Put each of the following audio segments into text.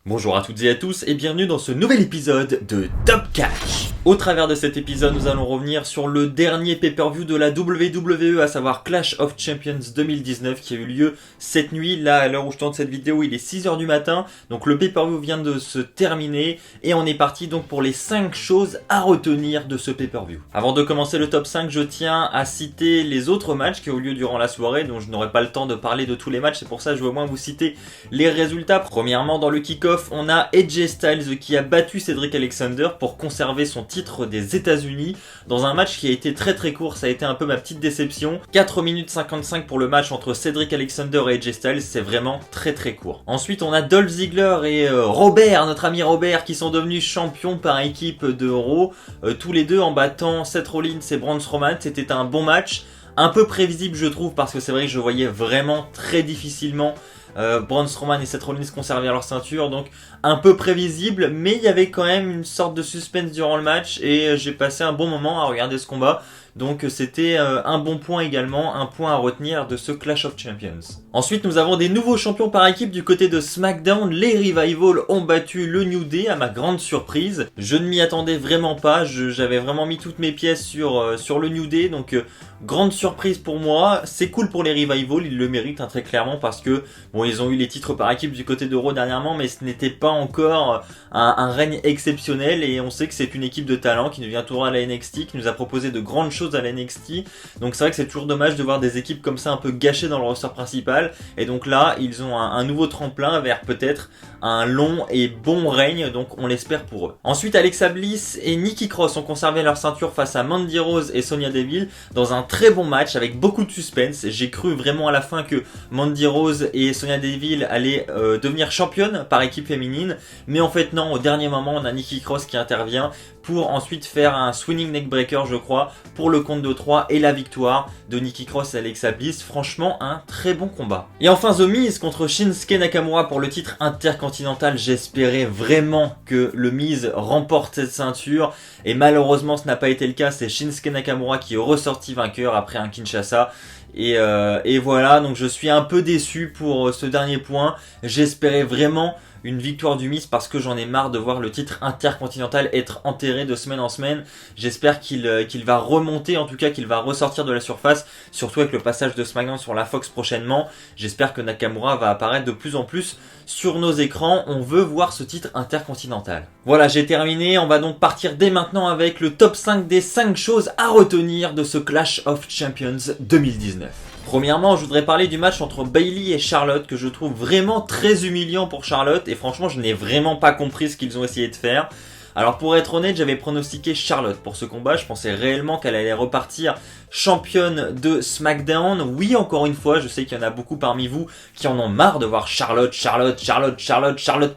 Bonjour à toutes et à tous et bienvenue dans ce nouvel épisode de Top Catch. Au travers de cet épisode, nous allons revenir sur le dernier pay-per-view de la WWE, à savoir Clash of Champions 2019 qui a eu lieu cette nuit. Là, à l'heure où je tourne cette vidéo, il est 6h du matin, donc le pay-per-view vient de se terminer et on est parti donc pour les 5 choses à retenir de ce pay-per-view. Avant de commencer le top 5, je tiens à citer les autres matchs qui ont eu lieu durant la soirée, donc je n'aurai pas le temps de parler de tous les matchs, c'est pour ça que je veux au moins vous citer les résultats. Premièrement, dans le kick-off, on a AJ Styles qui a battu Cedric Alexander pour conserver son titre des États-Unis dans un match qui a été très court. Ça a été un peu ma petite déception. 4 minutes 55 pour le match entre Cedric Alexander et AJ Styles, c'est vraiment très court. Ensuite, on a Dolph Ziggler et Robert, notre ami Robert, qui sont devenus champions par équipe de Raw, tous les deux en battant Seth Rollins et Braun Strowman. C'était un bon match, un peu prévisible je trouve, parce que c'est vrai que je voyais vraiment très difficilement Braun Strowman et Seth Rollins conserver leur ceinture, donc un peu prévisible, mais il y avait quand même une sorte de suspense durant le match et j'ai passé un bon moment à regarder ce combat. Donc c'était un bon point également, un point à retenir de ce Clash of Champions. Ensuite, nous avons des nouveaux champions par équipe du côté de SmackDown. Les Revival ont battu le New Day à ma grande surprise. Je ne m'y attendais vraiment pas, j'avais vraiment mis toutes mes pièces sur le New Day, donc grande surprise pour moi. C'est cool pour les Revival, ils le méritent très clairement parce que bon, ils ont eu les titres par équipe du côté de Raw dernièrement, mais ce n'était pas encore un règne exceptionnel et on sait que c'est une équipe de talent qui nous vient tout droit à la NXT, qui nous a proposé de grandes choses à la NXT, donc c'est vrai que c'est toujours dommage de voir des équipes comme ça un peu gâchées dans le roster principal, et donc là ils ont un nouveau tremplin vers peut-être un long et bon règne, donc on l'espère pour eux. Ensuite, Alexa Bliss et Nikki Cross ont conservé leur ceinture face à Mandy Rose et Sonya Deville dans un très bon match avec beaucoup de suspense. J'ai cru vraiment à la fin que Mandy Rose et Sonya Deville allaient devenir championnes par équipe féminine, mais en fait non, au dernier moment on a Nikki Cross qui intervient pour ensuite faire un swinging neckbreaker je crois, pour le compte de 3 et la victoire de Nikki Cross et Alexa Bliss. Franchement un très bon combat. Et enfin The Miz contre Shinsuke Nakamura pour le titre intercontinental. J'espérais vraiment que le Miz remporte cette ceinture et malheureusement ce n'a pas été le cas. C'est Shinsuke Nakamura qui est ressorti vainqueur après un Kinshasa. Et voilà, donc je suis un peu déçu pour ce dernier point. J'espérais vraiment une victoire du Miz parce que j'en ai marre de voir le titre intercontinental être enterré de semaine en semaine. J'espère qu'il va remonter, en tout cas qu'il va ressortir de la surface, surtout avec le passage de SmackDown sur la Fox prochainement. J'espère que Nakamura va apparaître de plus en plus sur nos écrans. On veut voir ce titre intercontinental. Voilà, j'ai terminé. On va donc partir dès maintenant avec le top 5 des 5 choses à retenir de ce Clash of Champions 2019. Premièrement, je voudrais parler du match entre Bayley et Charlotte que je trouve vraiment très humiliant pour Charlotte et franchement je n'ai vraiment pas compris ce qu'ils ont essayé de faire. Alors pour être honnête, j'avais pronostiqué Charlotte pour ce combat, je pensais réellement qu'elle allait repartir championne de SmackDown. Oui, encore une fois, je sais qu'il y en a beaucoup parmi vous qui en ont marre de voir Charlotte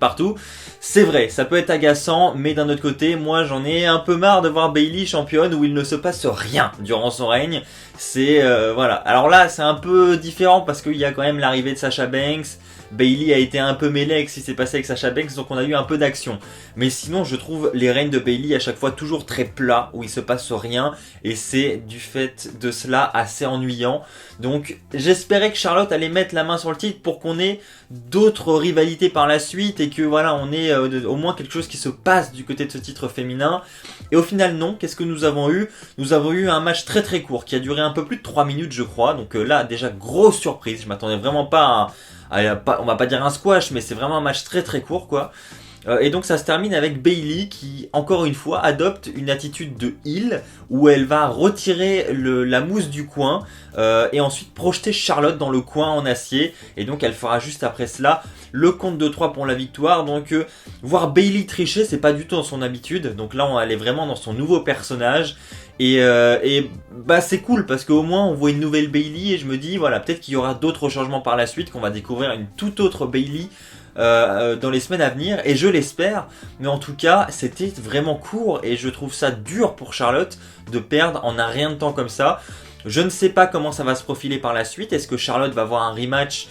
partout. C'est vrai, ça peut être agaçant, mais d'un autre côté, moi j'en ai un peu marre de voir Bayley championne où il ne se passe rien durant son règne. C'est voilà. Alors là, c'est un peu différent parce qu'il y a quand même l'arrivée de Sasha Banks. Bayley a été un peu mêlé avec ce qui s'est passé avec Sasha Banks, donc on a eu un peu d'action. Mais sinon, je trouve les règnes de Bayley à chaque fois toujours très plats, où il se passe rien, et c'est du fait de cela assez ennuyant. Donc j'espérais que Charlotte allait mettre la main sur le titre pour qu'on ait d'autres rivalités par la suite, et que voilà, on ait au moins quelque chose qui se passe du côté de ce titre féminin. Et au final non, qu'est-ce que nous avons eu? Nous avons eu un match très court, qui a duré un peu plus de 3 minutes je crois, donc là déjà grosse surprise, je m'attendais vraiment pas on va pas dire un squash, mais c'est vraiment un match très court quoi. Et donc ça se termine avec Bayley qui, encore une fois, adopte une attitude de heel où elle va retirer la mousse du coin et ensuite projeter Charlotte dans le coin en acier. Et donc elle fera juste après cela le compte de 3 pour la victoire. Donc voir Bayley tricher, c'est pas du tout dans son habitude. Donc là, elle est vraiment dans son nouveau personnage. Et bah c'est cool parce qu'au moins on voit une nouvelle Bayley et je me dis voilà, peut-être qu'il y aura d'autres changements par la suite, qu'on va découvrir une toute autre Bayley dans les semaines à venir, et je l'espère. Mais en tout cas c'était vraiment court et je trouve ça dur pour Charlotte de perdre en un rien de temps comme ça. Je ne sais pas comment ça va se profiler par la suite. Est-ce que Charlotte va avoir un rematch?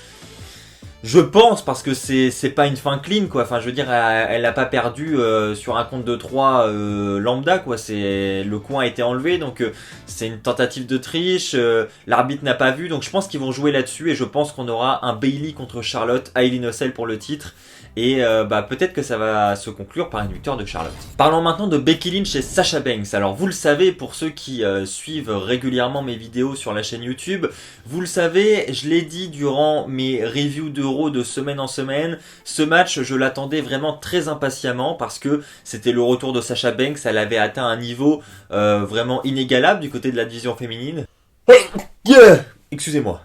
Je pense, parce que c'est pas une fin clean quoi. Enfin je veux dire, elle a pas perdu sur un compte de 3 lambda quoi. Le coin a été enlevé, donc c'est une tentative de triche. L'arbitre n'a pas vu, donc je pense qu'ils vont jouer là-dessus et je pense qu'on aura un Bayley contre Charlotte à Hell in a Cell pour le titre. et peut-être que ça va se conclure par une victoire de Charlotte. Parlons maintenant de Becky Lynch et Sasha Banks. Alors vous le savez, pour ceux qui suivent régulièrement mes vidéos sur la chaîne YouTube, vous le savez, je l'ai dit durant mes reviews d'Euro de semaine en semaine, ce match je l'attendais vraiment très impatiemment parce que c'était le retour de Sasha Banks, elle avait atteint un niveau vraiment inégalable du côté de la division féminine. Excusez-moi.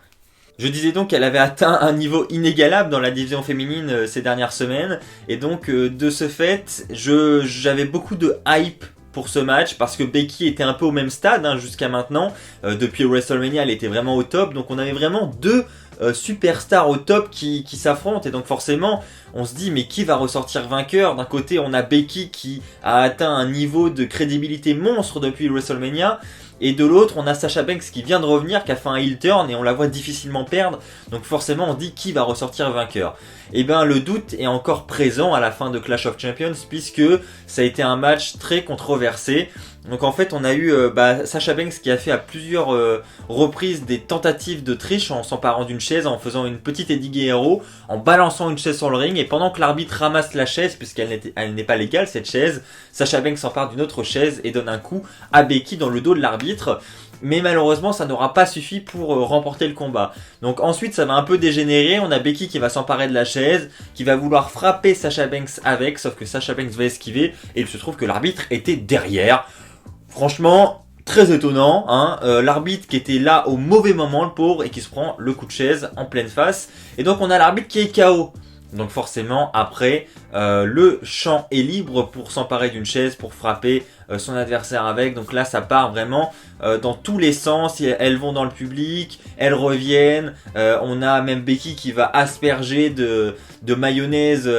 Je disais donc qu'elle avait atteint un niveau inégalable dans la division féminine ces dernières semaines, et donc de ce fait, j'avais beaucoup de hype pour ce match parce que Becky était un peu au même stade jusqu'à maintenant. Depuis WrestleMania, elle était vraiment au top, donc on avait vraiment deux superstars au top qui s'affrontent, et donc forcément on se dit mais qui va ressortir vainqueur? D'un côté on a Becky qui a atteint un niveau de crédibilité monstre depuis WrestleMania, et de l'autre on a Sasha Banks qui vient de revenir, qui a fait un heel turn et on la voit difficilement perdre, donc forcément on dit qui va ressortir vainqueur. Et bien le doute est encore présent à la fin de Clash of Champions puisque ça a été un match très controversé. Donc en fait on a eu Sasha Banks qui a fait à plusieurs reprises des tentatives de triche en s'emparant d'une chaise, en faisant une petite Eddie Guerrero, en balançant une chaise sur le ring, et pendant que l'arbitre ramasse la chaise, puisqu'elle n'est pas légale cette chaise, Sasha Banks s'empare d'une autre chaise et donne un coup à Becky dans le dos de l'arbitre. Mais malheureusement ça n'aura pas suffi pour remporter le combat. Donc ensuite ça va un peu dégénérer, on a Becky qui va s'emparer de la chaise, qui va vouloir frapper Sasha Banks avec, sauf que Sasha Banks va esquiver, et il se trouve que l'arbitre était derrière. Franchement, très étonnant, l'arbitre qui était là au mauvais moment, le pauvre, et qui se prend le coup de chaise en pleine face. Et donc on a l'arbitre qui est KO. Donc forcément, après, le champ est libre pour s'emparer d'une chaise, pour frapper son adversaire avec. Donc là, ça part vraiment dans tous les sens. Elles vont dans le public, elles reviennent. On a même Becky qui va asperger de mayonnaise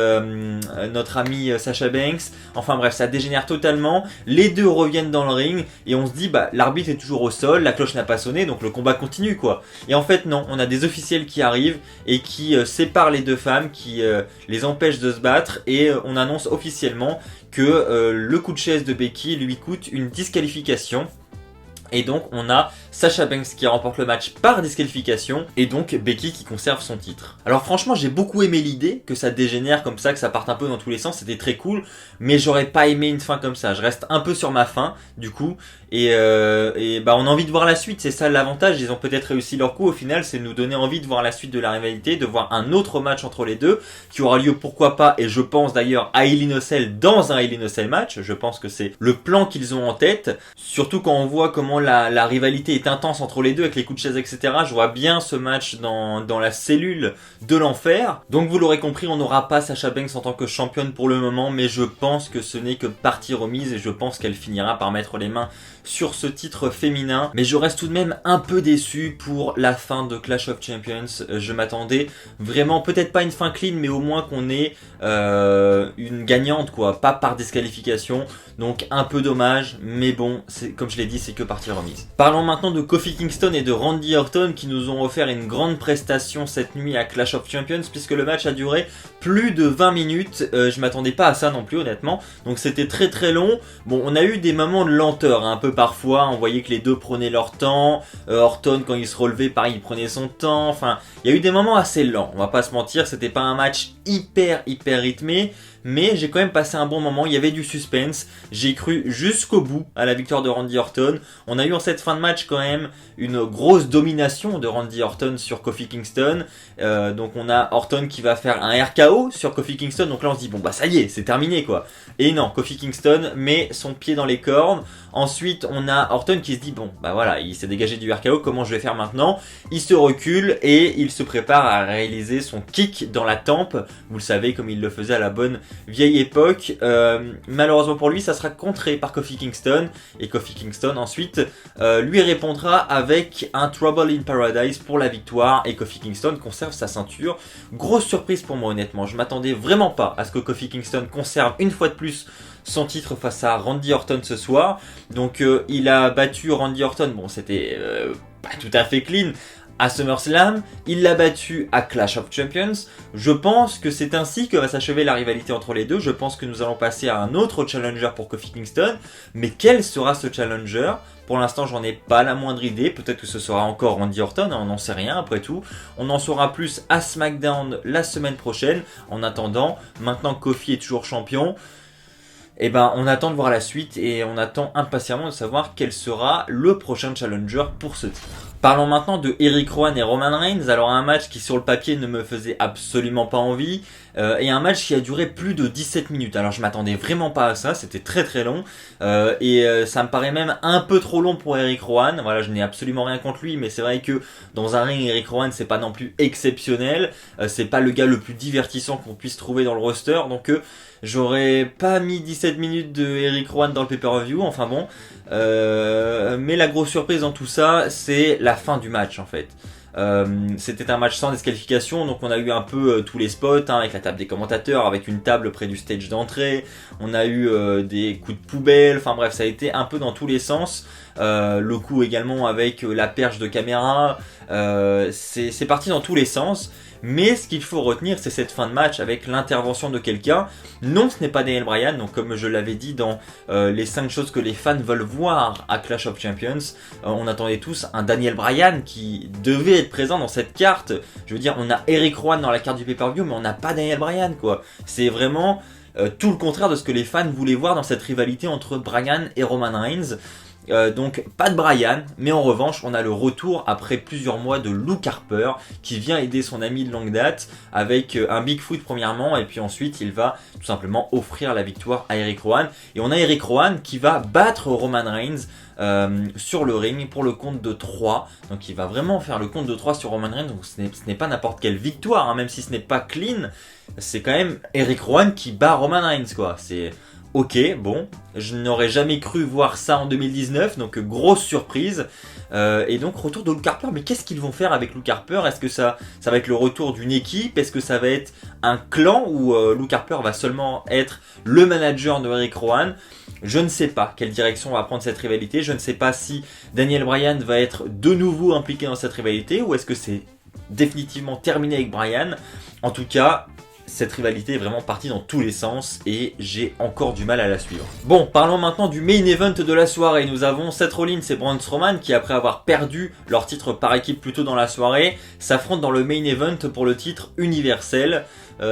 notre amie Sasha Banks. Enfin bref, ça dégénère totalement. Les deux reviennent dans le ring et on se dit, l'arbitre est toujours au sol, la cloche n'a pas sonné, donc le combat continue quoi. Et en fait non, on a des officiels qui arrivent et qui séparent les deux femmes, qui les empêchent de se battre, et on annonce officiellement que le coup de chaise de Becky lui coûte une disqualification. Et donc on a Sasha Banks qui remporte le match par disqualification, et donc Becky qui conserve son titre. Alors franchement j'ai beaucoup aimé l'idée que ça dégénère comme ça, que ça parte un peu dans tous les sens, c'était très cool, mais j'aurais pas aimé une fin comme ça. Je reste un peu sur ma fin du coup, et on a envie de voir la suite, c'est ça l'avantage, ils ont peut-être réussi leur coup au final, c'est de nous donner envie de voir la suite de la rivalité, de voir un autre match entre les deux, qui aura lieu pourquoi pas, et je pense d'ailleurs à Hell in a Cell, dans un Hell in a Cell match. Je pense que c'est le plan qu'ils ont en tête, surtout quand on voit comment la rivalité est intense entre les deux avec les coups de chaise etc. Je vois bien ce match dans la cellule de l'enfer. Donc vous l'aurez compris, on n'aura pas Sasha Banks en tant que championne pour le moment, mais je pense que ce n'est que partie remise, et je pense qu'elle finira par mettre les mains sur ce titre féminin. Mais je reste tout de même un peu déçu pour la fin de Clash of Champions. Je m'attendais vraiment, peut-être pas une fin clean, mais au moins qu'on ait une gagnante quoi, pas par disqualification. Donc un peu dommage, mais bon, comme je l'ai dit, c'est que partie remise. Parlons maintenant de Kofi Kingston et de Randy Orton qui nous ont offert une grande prestation cette nuit à Clash of Champions, puisque le match a duré plus de 20 minutes. Je m'attendais pas à ça non plus honnêtement, donc c'était très très long. Bon, on a eu des moments de lenteur un peu parfois, on voyait que les deux prenaient leur temps. Orton quand il se relevait pareil il prenait son temps, enfin il y a eu des moments assez lents, on va pas se mentir, c'était pas un match hyper rythmé, mais j'ai quand même passé un bon moment, il y avait du suspense, j'ai cru jusqu'au bout à la victoire de Randy Orton. On a eu en cette fin de match quand même une grosse domination de Randy Orton sur Kofi Kingston, donc on a Orton qui va faire un RKO sur Kofi Kingston, donc là on se dit bon ça y est, c'est terminé quoi. Et non, Kofi Kingston met son pied dans les cordes. Ensuite on a Orton qui se dit bon voilà, il s'est dégagé du RKO, comment je vais faire maintenant? Il se recule et il se prépare à réaliser son kick dans la tempe, vous le savez comme il le faisait à la bonne vieille époque. Malheureusement pour lui ça sera contré par Kofi Kingston, et Kofi Kingston ensuite lui répondra avec un Trouble in Paradise pour la victoire, et Kofi Kingston conserve sa ceinture. Grosse surprise pour moi honnêtement, je m'attendais vraiment pas à ce que Kofi Kingston conserve une fois de plus son titre face à Randy Orton ce soir. Donc il a battu Randy Orton, bon c'était pas tout à fait clean, à SummerSlam, il l'a battu à Clash of Champions. Je pense que c'est ainsi que va s'achever la rivalité entre les deux. Je pense que nous allons passer à un autre challenger pour Kofi Kingston. Mais quel sera ce challenger ? Pour l'instant, j'en ai pas la moindre idée. Peut-être que ce sera encore Randy Orton, on n'en sait rien après tout. On en saura plus à SmackDown la semaine prochaine. En attendant, maintenant que Kofi est toujours champion, eh ben, on attend de voir la suite et on attend impatiemment de savoir quel sera le prochain challenger pour ce titre. Parlons maintenant de Eric Rowan et Roman Reigns. Alors un match qui sur le papier ne me faisait absolument pas envie et un match qui a duré plus de 17 minutes. Alors je m'attendais vraiment pas à ça, c'était très très long et ça me paraît même un peu trop long pour Eric Rowan. Voilà, je n'ai absolument rien contre lui, mais c'est vrai que dans un ring, Eric Rowan c'est pas non plus exceptionnel. C'est pas le gars le plus divertissant qu'on puisse trouver dans le roster, donc j'aurais pas mis 17 minutes de Eric Rowan dans le pay-per-view, enfin bon. Mais la grosse surprise dans tout ça, c'est la fin du match en fait. C'était un match sans disqualification, donc on a eu un peu tous les spots avec la table des commentateurs, avec une table près du stage d'entrée. On a eu des coups de poubelle, enfin bref, ça a été un peu dans tous les sens. Le coup également avec la perche de caméra, c'est parti dans tous les sens. Mais ce qu'il faut retenir, c'est cette fin de match avec l'intervention de quelqu'un. Non, ce n'est pas Daniel Bryan, donc comme je l'avais dit dans les 5 choses que les fans veulent voir à Clash of Champions, on attendait tous un Daniel Bryan qui devait être présent dans cette carte. Je veux dire, on a Eric Rowan dans la carte du pay-per-view, mais on n'a pas Daniel Bryan, quoi. C'est vraiment tout le contraire de ce que les fans voulaient voir dans cette rivalité entre Bryan et Roman Reigns. Donc pas de Bryan, mais en revanche on a le retour après plusieurs mois de Luke Harper qui vient aider son ami de longue date avec un Bigfoot premièrement, et puis ensuite il va tout simplement offrir la victoire à Eric Rowan, et on a Eric Rowan qui va battre Roman Reigns sur le ring pour le compte de 3. Donc il va vraiment faire le compte de 3 sur Roman Reigns, donc ce n'est pas n'importe quelle victoire, hein, même si ce n'est pas clean, c'est quand même Eric Rowan qui bat Roman Reigns, quoi. C'est ok, bon, je n'aurais jamais cru voir ça en 2019, donc grosse surprise. Et donc retour de Luke Harper, mais qu'est-ce qu'ils vont faire avec Luke Harper ? Est-ce que ça va être le retour d'une équipe ? Est-ce que ça va être un clan où Luke Harper va seulement être le manager de Eric Rowan ? Je ne sais pas quelle direction va prendre cette rivalité, je ne sais pas si Daniel Bryan va être de nouveau impliqué dans cette rivalité, ou est-ce que c'est définitivement terminé avec Bryan. En tout cas, cette rivalité est vraiment partie dans tous les sens et j'ai encore du mal à la suivre. Bon, parlons maintenant du main event de la soirée. Nous avons Seth Rollins et Braun Strowman qui, après avoir perdu leur titre par équipe plus tôt dans la soirée, s'affrontent dans le main event pour le titre universel.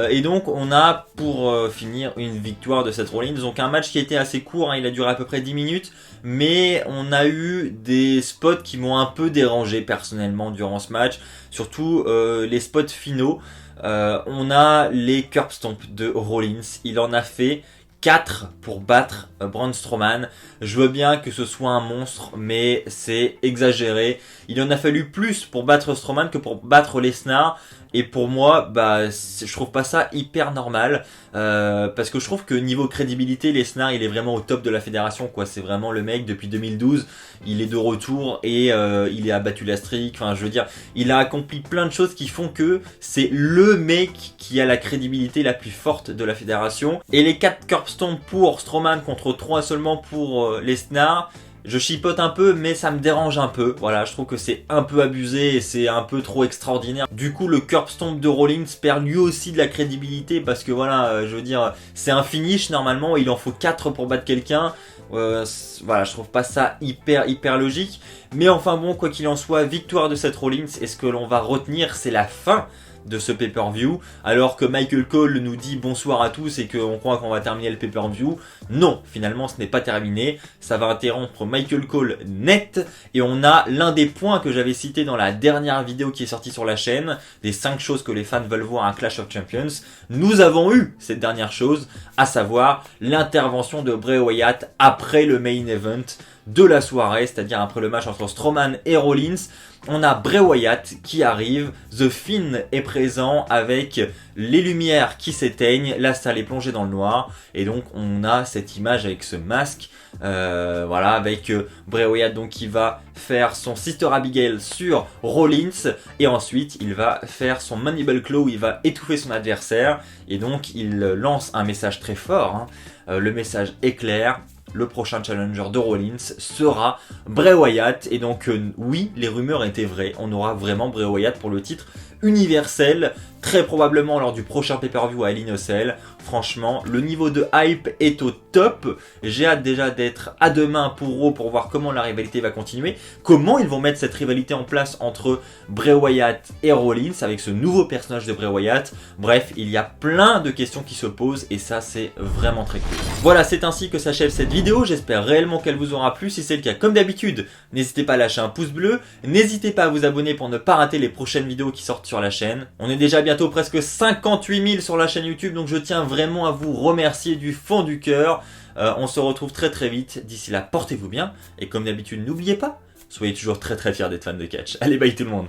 Et donc on a pour finir une victoire de Seth Rollins. Donc un match qui a été assez court, hein, il a duré à peu près 10 minutes, mais on a eu des spots qui m'ont un peu dérangé personnellement durant ce match, surtout les spots finaux. On a les curb stomp de Rollins, il en a fait 4 pour battre Braun Strowman. Je veux bien que ce soit un monstre, mais c'est exagéré. Il en a fallu plus pour battre Strowman que pour battre Lesnar. Et pour moi, je trouve pas ça hyper normal. Parce que je trouve que niveau crédibilité, Lesnar, il est vraiment au top de la fédération, quoi. C'est vraiment le mec depuis 2012. Il est de retour et il a battu la streak. Enfin, je veux dire, il a accompli plein de choses qui font que c'est le mec qui a la crédibilité la plus forte de la fédération. Et les 4 curb stomp pour Strowman contre 3 seulement pour Lesnar, je chipote un peu, mais ça me dérange un peu. Voilà, je trouve que c'est un peu abusé et c'est un peu trop extraordinaire. Du coup, le curb stomp de Rollins perd lui aussi de la crédibilité parce que voilà, je veux dire, c'est un finish normalement, il en faut 4 pour battre quelqu'un. Voilà, je trouve pas ça hyper logique. Mais enfin bon, quoi qu'il en soit, victoire de Seth Rollins, et ce que l'on va retenir, c'est la fin de ce pay-per-view, alors que Michael Cole nous dit bonsoir à tous et qu'on croit qu'on va terminer le pay-per-view. Non, finalement ce n'est pas terminé, ça va interrompre Michael Cole net, et on a l'un des points que j'avais cité dans la dernière vidéo qui est sortie sur la chaîne, des 5 choses que les fans veulent voir à Clash of Champions. Nous avons eu cette dernière chose, à savoir l'intervention de Bray Wyatt après le main event de la soirée, c'est-à-dire après le match entre Strowman et Rollins. On a Bray Wyatt qui arrive, The Fiend est présent avec les lumières qui s'éteignent, la salle est plongée dans le noir, et donc on a cette image avec ce masque, voilà, avec Bray Wyatt donc qui va faire son Sister Abigail sur Rollins, et ensuite il va faire son Mandible Claw où il va étouffer son adversaire, et donc il lance un message très fort, hein. Le message est clair. le prochain challenger de Rollins sera Bray Wyatt. Et donc oui, les rumeurs étaient vraies, on aura vraiment Bray Wyatt pour le titre universel, très probablement lors du prochain pay-per-view à Hell in a Cell. Franchement, le niveau de hype est au top. J'ai hâte déjà d'être à demain pour Raw pour voir comment la rivalité va continuer, comment ils vont mettre cette rivalité en place entre Bray Wyatt et Rollins avec ce nouveau personnage de Bray Wyatt. Bref, il y a plein de questions qui se posent et ça c'est vraiment très cool. Voilà, c'est ainsi que s'achève cette vidéo. J'espère réellement qu'elle vous aura plu. Si c'est le cas, comme d'habitude, n'hésitez pas à lâcher un pouce bleu. N'hésitez pas à vous abonner pour ne pas rater les prochaines vidéos qui sortent sur la chaîne. On est déjà bientôt presque 58 000 sur la chaîne YouTube, donc je tiens vraiment à vous remercier du fond du cœur. On se retrouve très très vite. D'ici là, portez-vous bien. Et comme d'habitude, n'oubliez pas, soyez toujours très très fiers d'être fan de catch. Allez, bye tout le monde.